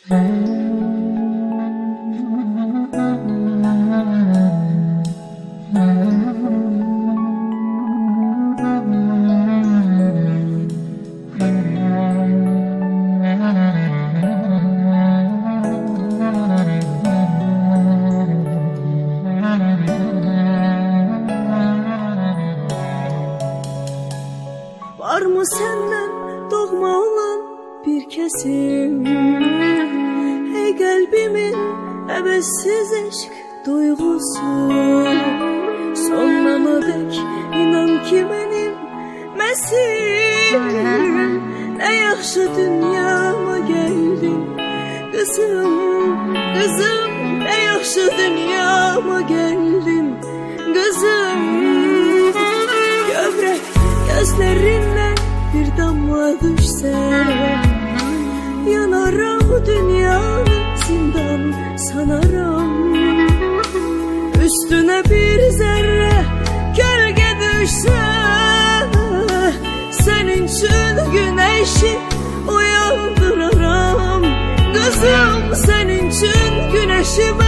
Var mı senden doğma olan bir kesim? Hey kalbimin ebessiz aşk duygusu, sonuna dek inan ki benim mesim. Ne yaxşı dünyama geldin kızım, kızım. Ne yaxşı dünyama geldin kızım. Gövrek gözlerinden bir damla düşse, yanaram dünyanın zindan sanarım. Üstüne bir zerre gölge düşse, senin için güneşi uyandıraram. Kızım, senin için güneşi